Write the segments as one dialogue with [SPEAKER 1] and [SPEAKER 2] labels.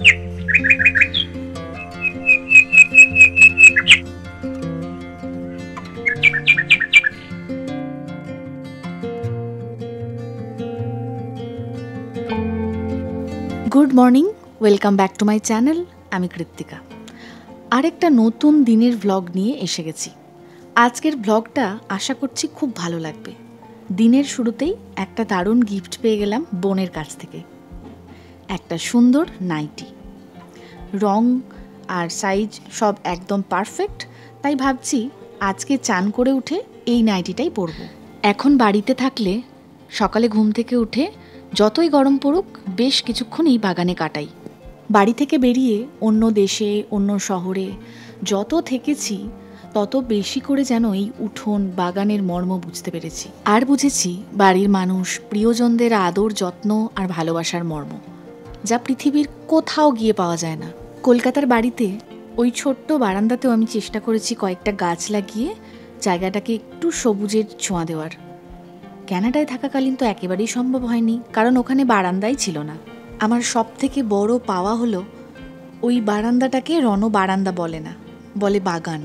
[SPEAKER 1] Good morning, welcome back to my channel. আমি কৃত্তিকা আরেকটা নতুন দিনের ভ্লগ নিয়ে এসে গেছি। আজকের ভ্লগটা আশা করছি খুব ভালো লাগবে। দিনের শুরুতেই একটা দারুণ গিফট পেয়ে গেলাম বোনের কাছ থেকে, একটা সুন্দর নাইটি। রং আর সাইজ সব একদম পারফেক্ট, তাই ভাবছি আজকে চান করে উঠে এই নাইটিটাই পরবো। এখন বাড়িতে থাকলে সকালে ঘুম থেকে উঠে যতই গরম পড়ুক বেশ কিছুক্ষণ এই বাগানে কাটাই। বাড়ি থেকে বেরিয়ে অন্য দেশে অন্য শহরে যত থেকেছি তত বেশি করে যেন এই উঠোন বাগানের মর্ম বুঝতে পেরেছি। আর বুঝেছি বাড়ির মানুষ প্রিয়জনদের আদর যত্ন আর ভালোবাসার মর্ম, যা পৃথিবীর কোথাও গিয়ে পাওয়া যায় না। কলকাতার বাড়িতে ওই ছোট্ট বারান্দাতেও আমি চেষ্টা করেছি কয়েকটা গাছ লাগিয়ে জায়গাটাকে একটু সবুজের ছোঁয়া দেওয়ার। ক্যানাডায় থাকাকালীন তো একেবারেই সম্ভব হয়নি, কারণ ওখানে বারান্দাই ছিল না। আমার সব থেকে বড় পাওয়া হলো ওই বারান্দাটাকে রণ বারান্দা বলে না, বলে বাগান।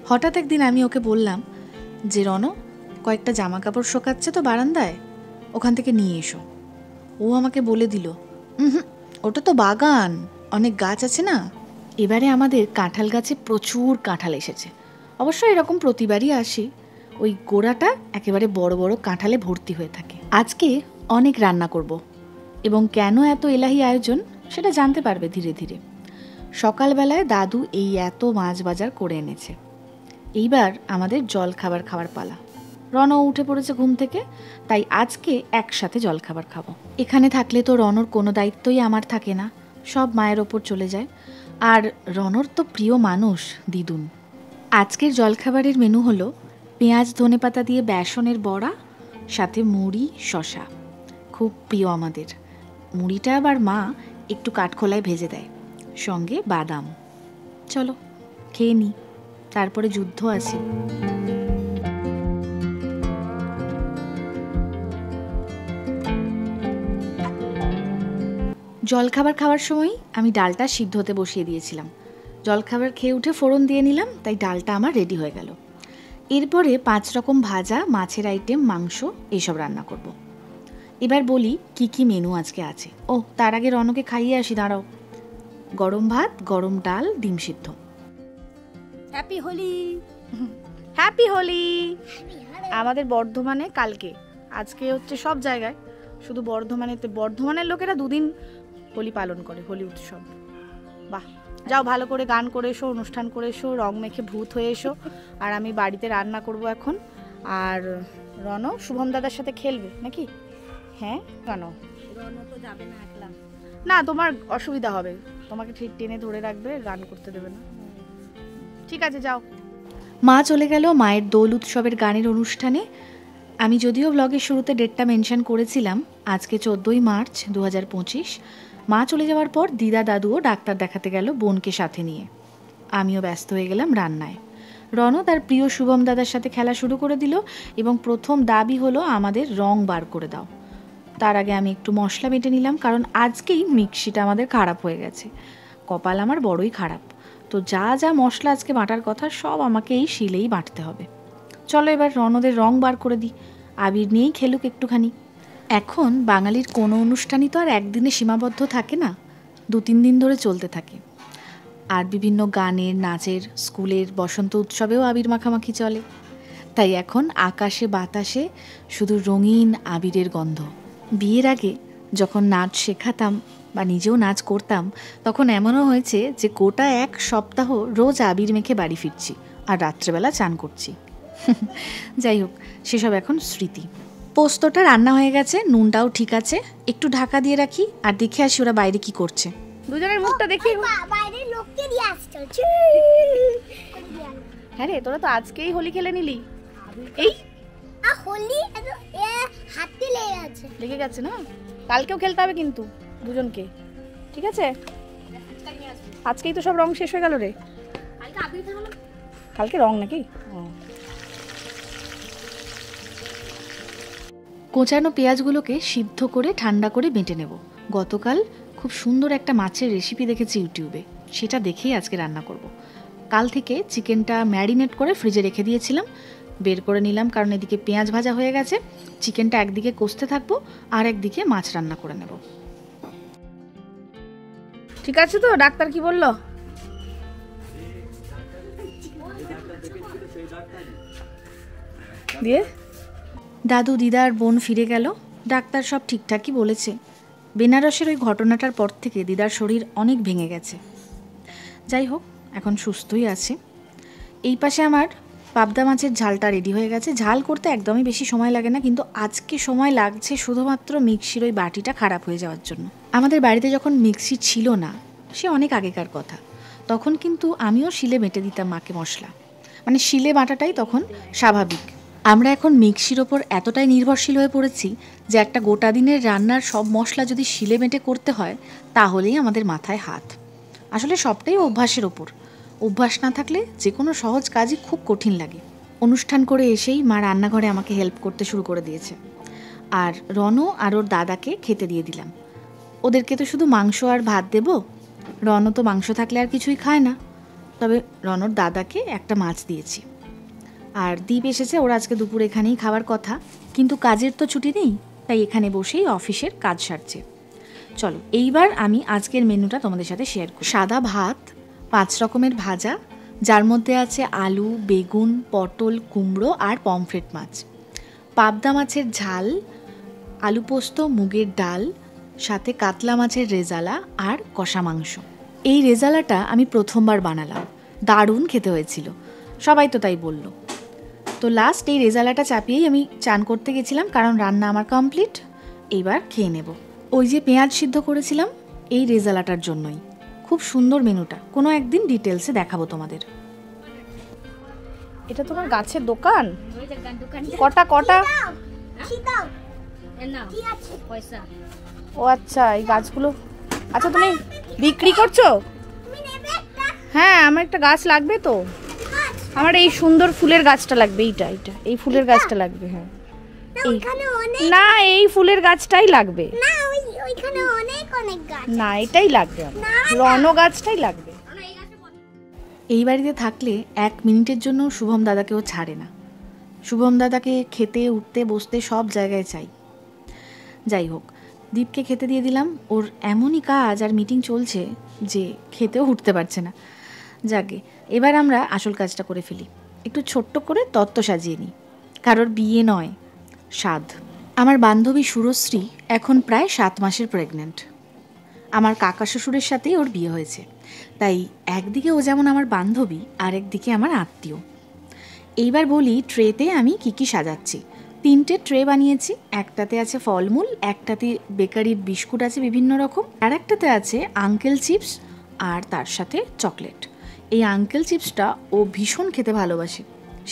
[SPEAKER 1] হঠাৎ একদিন আমি ওকে বললাম যে রণ, কয়েকটা জামা কাপড় শোকাচ্ছে তো বারান্দায়, ওখান থেকে নিয়ে এসো। ও আমাকে বলে দিল, ওটা তো বাগান, অনেক গাছ আছে না। এবারে আমাদের কাঁঠাল গাছে প্রচুর কাঁঠাল এসেছে। অবশ্য এরকম প্রতিবারই আসি, ওই গোড়াটা একেবারে বড় বড় কাঁঠালে ভর্তি হয়ে থাকে। আজকে অনেক রান্না করব এবং কেন এত এলাহি আয়োজন সেটা জানতে পারবে ধীরে ধীরে। সকালবেলায় দাদু এই এত মাছ বাজার করে এনেছে। এইবার আমাদের জল খাবার খাওয়ার পালা। রণ উঠে পড়েছে ঘুম থেকে, তাই আজকে একসাথে জল খাবার খাবো। এখানে থাকলে তো রণর কোনো দায়িত্বই আমার থাকে না, সব মায়ের ওপর চলে যায়। আর রণর তো প্রিয় মানুষ দিদুন। আজকের জলখাবারের মেনু হলো পেঁয়াজ ধনেপাতা দিয়ে বেসনের বড়া, সাথে মুড়ি শসা। খুব প্রিয় আমাদের। মুড়িটা আবার মা একটু কাঠখোলায় ভেজে দেয়, সঙ্গে বাদাম। চলো খেয়ে নি, তারপরে যুদ্ধ আছে। জলখাবার খাওয়ার সময় আমি ডালটা সিদ্ধ হতে বসিয়ে দিয়েছিলাম। জলখাবার খেয়ে উঠে ফোড়ন দিয়ে নিলাম, তাই ডালটা আমার রেডি হয়ে গেল। এরপরে 5 রকম ভাজা, মাছের আইটেম, মাংস এইসব রান্না করব। এবার বলি কি কি মেনু আজকে আছে। ও তার আগে রণকে খাইয়ে আসি, দাঁড়াও। গরম ভাত, গরম ডাল, ডিম সিদ্ধ।
[SPEAKER 2] Happy Holi, happy Holi. আমাদের বর্ধমানে কালকে, আজকে হচ্ছে সব জায়গায়, শুধু বর্ধমানের লোকেরা 2 দিন হোলি পালন করে, হোলি উৎসব। বাহ, যাও ভালো করে গান করে এসো, অনুষ্ঠান করে এসো, রং মেখে ভূত হয়ে এসো। আর আমি বাড়িতে রান্না করব এখন। আর রণ শুভম দাদার সাথে খেলবে নাকি? হ্যাঁ, কেন রণ তো যাবে না একলা। না, তোমার অসুবিধা হবে, তোমাকে ঠিক টেনে ধরে রাখবে, গান করতে দেবে না। ঠিক আছে, যাও।
[SPEAKER 1] মা চলে গেল মায়ের দোল উৎসবের গানের অনুষ্ঠানে। আমি যদিও ব্লগের শুরুতে ডেটটা মেনশন করেছিলাম, আজকে 14ই মার্চ 2025। মা চলে যাওয়ার পর দিদা দাদুও ডাক্তার দেখাতে গেল বোনকে সাথে নিয়ে। আমিও ব্যস্ত হয়ে গেলাম রান্নায়। রণ তার প্রিয় শুভম দাদার সাথে খেলা শুরু করে দিল এবং প্রথম দাবি হলো আমাদের রং বার করে দাও। তার আগে আমি একটু মশলা বেটে নিলাম, কারণ আজকেই মিক্সিটা আমাদের খারাপ হয়ে গেছে। কপাল আমার বড়ই খারাপ, তো যা যা মশলা আজকে বাটার কথা সব আমাকে এই শিলেই বাটতে হবে। চলো এবার রণদের রং বার করে দিই, আবির নিয়েই খেলুক একটুখানি। এখন বাঙালির কোনো অনুষ্ঠানই তো আর একদিনে সীমাবদ্ধ থাকে না, 2-3 দিন ধরে চলতে থাকে। আর বিভিন্ন গানের, নাচের, স্কুলের বসন্ত উৎসবেও আবির মাখামাখি চলে। তাই এখন আকাশে বাতাসে শুধু রঙিন আবিরের গন্ধ। বিয়ের আগে যখন নাচ শেখাতাম বা নিজেও নাচ করতাম, তখন এমনও হয়েছে যে গোটা 1 সপ্তাহ রোজ আবির মেখে বাড়ি ফিরছি আর রাত্রেবেলা চান করছি। যাই হোক, সেসব এখন স্মৃতি। পোস্তটা রান্না হয়ে গেছে, নুনটাও ঠিক আছে, একটু ঢাকা দিয়ে রাখি আর দেখে আসি ওরা বাইরে কি করছে।
[SPEAKER 2] দুজনের মুখটা দেখি।
[SPEAKER 3] বাইরের লোককে দিয়ে আসছে।
[SPEAKER 2] হ্যাঁ রে, তোরা তো আজকেই হোলি খেলে নিলি। এই
[SPEAKER 3] হোলি হাতে
[SPEAKER 2] লেগে গেছে না? কালকেও খেলতে হবে কিন্তু দুজনকে, ঠিক আছে? আজকেই তো সব রং শেষ হয়ে গেল রে। কালকে রং নাকি?
[SPEAKER 1] কোঁচানো পেঁয়াজগুলোকে সিদ্ধ করে ঠান্ডা করে বেটে নেব। গতকাল খুব সুন্দর একটা মাছের রেসিপি দেখেছি ইউটিউবে, সেটা দেখেই আজকে রান্না করব। কাল থেকে চিকেনটা ম্যারিনেট করে ফ্রিজে রেখে দিয়েছিলাম, বের করে নিলাম কারণ এদিকে পেঁয়াজ ভাজা হয়ে গেছে। চিকেনটা একদিকে কষতে থাকবো আর একদিকে মাছ রান্না করে নেব।
[SPEAKER 2] ঠিক আছে তো? ডাক্তার কি বললো? দিয়ে
[SPEAKER 1] দাদু, দিদা আর বোন ফিরে গেল। ডাক্তার সব ঠিকঠাকই বলেছে। বেনারসের ওই ঘটনাটার পর থেকে দিদার শরীর অনেক ভেঙে গেছে। যাই হোক, এখন সুস্থই আছে। এই পাশে আমার পাবদা মাছের ঝালটা রেডি হয়ে গেছে। ঝাল করতে একদমই বেশি সময় লাগে না, কিন্তু আজকে সময় লাগছে শুধুমাত্র মিক্সির ওই বাটিটা খারাপ হয়ে যাওয়ার জন্য। আমাদের বাড়িতে যখন মিক্সি ছিল না, সে অনেক আগেকার কথা, তখন কিন্তু আমিও শিলে বেটে দিতাম মাকে মশলা, মানে শিলে বাটাটাই তখন স্বাভাবিক। আমরা এখন মিক্সির ওপর এতটাই নির্ভরশীল হয়ে পড়েছি যে একটা গোটা দিনের রান্নার সব মশলা যদি শিলে বেটে করতে হয় তাহলেই আমাদের মাথায় হাত। আসলে সবটাই অভ্যাসের ওপর। অভ্যাস না থাকলে যে কোনো সহজ কাজই খুব কঠিন লাগে। অনুষ্ঠান করে এসেই মা রান্নাঘরে আমাকে হেল্প করতে শুরু করে দিয়েছে। আর রনু আর ওর দাদাকে খেতে দিয়ে দিলাম। ওদেরকে তো শুধু মাংস আর ভাত দেব। রনু তো মাংস থাকলে আর কিছুই খায় না, তবে রনর দাদাকে একটা মাছ দিয়েছি। আর দীপ এসেছে, ওরা আজকে দুপুর এখানেই খাওয়ার কথা, কিন্তু কাজের তো ছুটি নেই, তাই এখানে বসেই অফিসের কাজ সারছে। চলো এইবার আমি আজকের মেনুটা তোমাদের সাথে শেয়ার করি। সাদা ভাত, 5 রকমের ভাজা, যার মধ্যে আছে আলু, বেগুন, পটল, কুমড়ো আর পমফ্রেট মাছ, পাবদা মাছের ঝাল, আলু পোস্ত, মুগের ডাল, সাথে কাতলা মাছের রেজালা আর কষা মাংস। এই রেজালাটা আমি প্রথমবার বানালাম, দারুণ খেতে হয়েছিল, সবাই তো তাই বলল। তো লাস্ট এই রেজালাটা চাপিয়েই আমি চান করতে গেছিলাম, কারণ রান্না আমার কমপ্লিট। এইবার খেয়ে নেব। ওই যে পেঁয়াজ সিদ্ধ করেছিলাম এই রেজালাটার জন্যই। খুব সুন্দর মেনুটা, কোনো একদিন ডিটেলসে দেখাবো তোমাদের।
[SPEAKER 2] এটা তোমার গাছের দোকান? কটা কটা? ও আচ্ছা, এই গাছগুলো। আচ্ছা, তুমি বিক্রি করছো? হ্যাঁ, আমার একটা গাছ লাগবে তো। আমার এই সুন্দর ফুলের গাছটা লাগবে, এইটা এই ফুলের গাছটা লাগবে। হ্যাঁ, না, এই ফুলের গাছটাই লাগবে। না, এটাই লাগবে, রণ গাছটাই লাগবে।
[SPEAKER 1] এই বাড়িতে থাকলে 1 মিনিটের জন্য শুভম দাদাকেও ছাড়ে না। শুভম দাদাকে খেতে, উঠতে, বসতে সব জায়গায় চাই। যাই হোক, দীপকে খেতে দিয়ে দিলাম। ওর এমনই কাজ আর মিটিং চলছে যে খেতেও উঠতে পারছে না। যাকে এবার আমরা আসল কাজটা করে ফেলি, একটু ছোট্ট করে তত্ত্ব সাজিয়ে নিই। কারোর বিয়ে নয়, সাধ। আমার বান্ধবী সুরশ্রী এখন প্রায় 7 মাসের প্রেগনেন্ট। আমার কাকা শ্বশুরের সাথেই ওর বিয়ে হয়েছে, তাই একদিকে ও যেমন আমার বান্ধবী, আর একদিকে আমার আত্মীয়। এইবার বলি ট্রেতে আমি কি সাজাচ্ছি। 3টে ট্রে বানিয়েছি। একটাতে আছে ফলমূল, একটাতে বেকারির বিস্কুট আছে বিভিন্ন রকম, আর একটাতে আছে আঙ্কেল চিপস আর তার সাথে চকলেট। এই আঙ্কেল চিপসটা ও ভীষণ খেতে ভালোবাসে,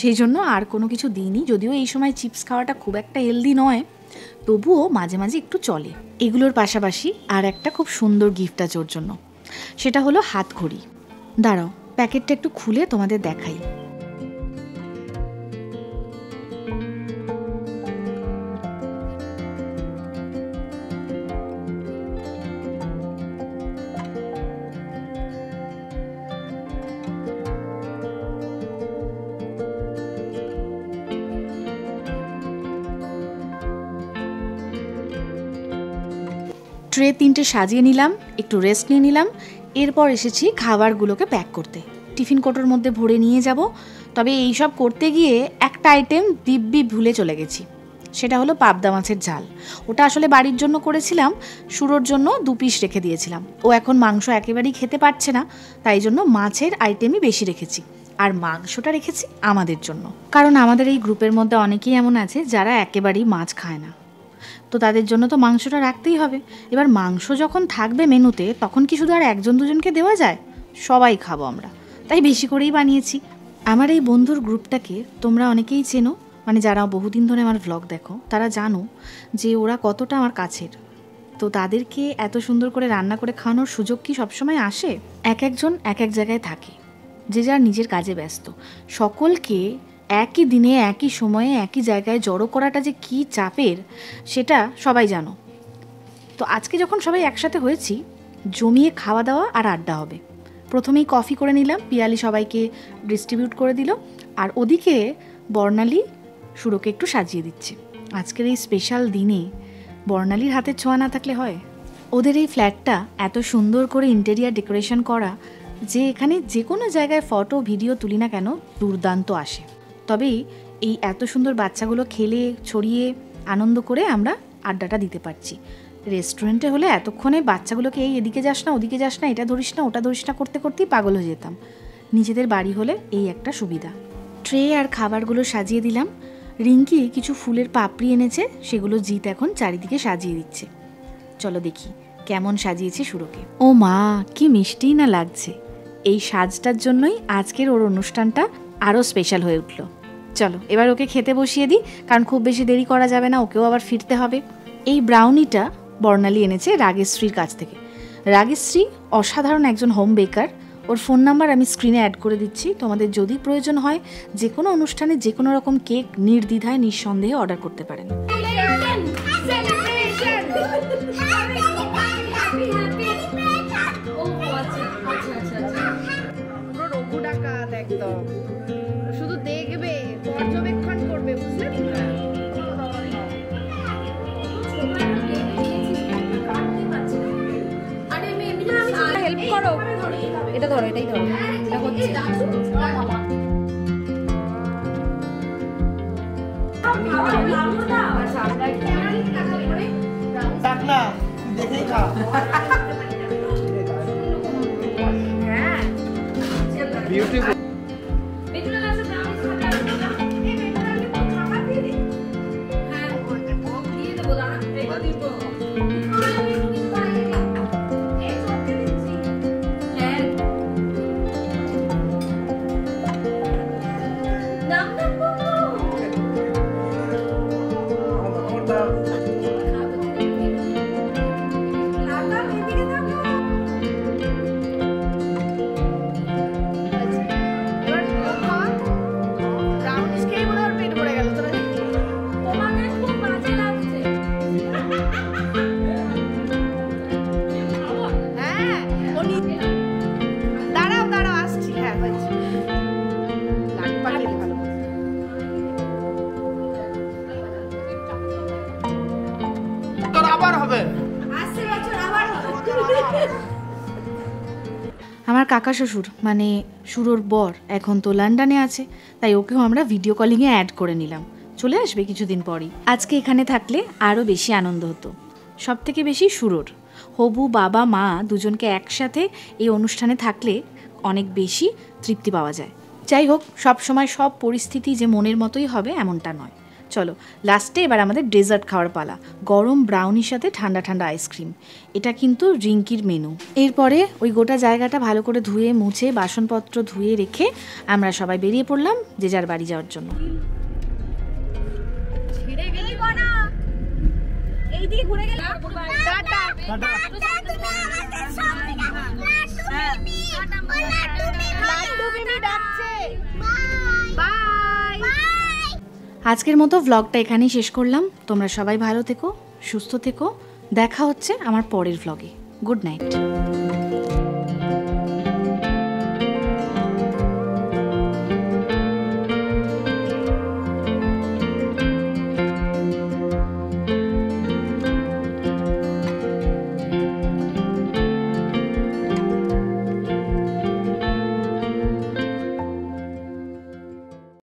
[SPEAKER 1] সেই জন্য আর কোনো কিছু দিইনি। যদিও এই সময় চিপস খাওয়াটা খুব একটা হেলদি নয়, তবুও মাঝে মাঝে একটু চলে। এগুলোর পাশাপাশি আর একটা খুব সুন্দর গিফট আছে ওর জন্য, সেটা হলো হাত ঘড়ি। দাঁড়াও, প্যাকেটটা একটু খুলে তোমাদের দেখাই। ট্রে 3টে সাজিয়ে নিলাম, একটু রেস্ট নিয়ে নিলাম। এরপর এসেছি খাবারগুলোকে প্যাক করতে। টিফিন কোটোর মধ্যে ভরে নিয়ে যাব। তবে এই সব করতে গিয়ে একটা আইটেম দিব্যি ভুলে চলে গেছি, সেটা হলো পাবদা মাছের ঝাল। ওটা আসলে বাড়ির জন্য করেছিলাম, সুরোর জন্য 2 পিস রেখে দিয়েছিলাম। ও এখন মাংস একেবারেই খেতে পারছে না, তাই জন্য মাছের আইটেমই বেশি রেখেছি, আর মাংসটা রেখেছি আমাদের জন্য। কারণ আমাদের এই গ্রুপের মধ্যে অনেকেই এমন আছে যারা একেবারেই মাছ খায় না, তো তাদের জন্য তো মাংসটা রাখতেই হবে। এবার মাংস যখন থাকবে মেনুতে, তখন কি শুধু আর 1-2জনকে দেওয়া যায়? সবাই খাবো আমরা, তাই বেশি করেই বানিয়েছি। আমার এই বন্ধুর গ্রুপটাকে তোমরা অনেকেই চেনো, মানে যারা বহুদিন ধরে আমার ভ্লগ দেখো তারা জানো যে ওরা কতটা আমার কাছের। তো তাদেরকে এত সুন্দর করে রান্না করে খাওয়ানোর সুযোগ কি সবসময় আসে? একজন এক জায়গায় থাকে, যে যার নিজের কাজে ব্যস্ত। সকলকে একই দিনে, একই সময়ে, একই জায়গায় জড়ো করাটা যে কী চাপের, সেটা সবাই জানো। তো আজকে যখন সবাই একসাথে হয়েছি, জমিয়ে খাওয়া দাওয়া আর আড্ডা হবে। প্রথমেই কফি করে নিলাম, পিয়ালি সবাইকে ডিস্ট্রিবিউট করে দিল, আর ওদিকে বর্ণালী সুরকে একটু সাজিয়ে দিচ্ছে। আজকের এই স্পেশাল দিনে বর্ণালীর হাতের ছোঁয়া না থাকলে হয়? ওদের এই ফ্ল্যাটটা এত সুন্দর করে ইন্টেরিয়ার ডেকোরেশন করা যে এখানে যে কোনো জায়গায় ফটো ভিডিও তুলি না কেন দুর্দান্ত আসে। তবেই এই এত সুন্দর বাচ্চাগুলো খেলে ছড়িয়ে আনন্দ করে আমরা আড্ডাটা দিতে পারছি। রেস্টুরেন্টে হলে এতক্ষণে বাচ্চাগুলোকে এই এদিকে যাস না ওদিকে যাস না, এটা ধরিস না ওটা ধরিস না করতে করতেই পাগল হয়ে যেতাম। নিজেদের বাড়ি হলে এই একটা সুবিধা। ট্রে আর খাবারগুলো সাজিয়ে দিলাম। রিঙ্কি কিছু ফুলের পাপড়ি এনেছে, সেগুলো জিৎ এখন চারিদিকে সাজিয়ে দিচ্ছে। চলো দেখি কেমন সাজিয়েছে সুরকে। ও মা, কি মিষ্টিই না লাগছে। এই সাজটার জন্যই আজকের ওর অনুষ্ঠানটা আরও স্পেশাল হয়ে উঠল। চলো এবার ওকে খেতে বসিয়ে দিই, কারণ খুব বেশি দেরি করা যাবে না, ওকেও আবার ফিরতে হবে। এই ব্রাউনিটা বর্ণালী এনেছে রাগেশ্রীর কাছ থেকে। রাগেশ্রী অসাধারণ একজন হোম বেকার। ওর ফোন নাম্বার আমি স্ক্রিনে অ্যাড করে দিচ্ছি। তোমাদের যদি প্রয়োজন হয় যে কোনো অনুষ্ঠানে যে কোনো রকম কেক নির্দ্বিধায় নিঃসন্দেহে অর্ডার করতে পারেন।
[SPEAKER 2] একদম শুধু দেখবে, পর্যবেক্ষণ করবে, বুঝলে? হেল্প করো, এটা ধরো, এটাই ধরো, এটা হচ্ছে।
[SPEAKER 1] আমার কাকা শ্বশুর মানে সুরোর বর এখন তো লন্ডনে আছে, তাই ওকেও আমরা ভিডিও কলিংয়ে অ্যাড করে নিলাম। চলে আসবে কিছুদিন পরই। আজকে এখানে থাকলে আরও বেশি আনন্দ হতো, সব থেকে বেশি সুরোর। হবু বাবা মা দুজনকে একসাথে এই অনুষ্ঠানে থাকলে অনেক বেশি তৃপ্তি পাওয়া যায়। যাই হোক, সব সময় সব পরিস্থিতি যে মনের মতোই হবে এমনটা নয়। চলো লাস্টে এবার আমাদের ডেজার্ট খাওয়ার পালা। গরম ব্রাউনির সাথে ঠান্ডা ঠান্ডা আইসক্রিম। এটা কিন্তু রিঙ্কির মেনু। এরপরে ওই গোটা জায়গাটা ভালো করে ধুয়ে মুছে বাসনপত্র ধুয়ে রেখে আমরা সবাই বেরিয়ে পড়লাম যে যার বাড়ি যাওয়ার জন্য। আজকের মতো ভ্লগটা এখানেই শেষ করলাম। তোমরা সবাই ভালো থেকো, সুস্থ থেকো। দেখা হচ্ছে আমার পরের ভ্লগে। Good night.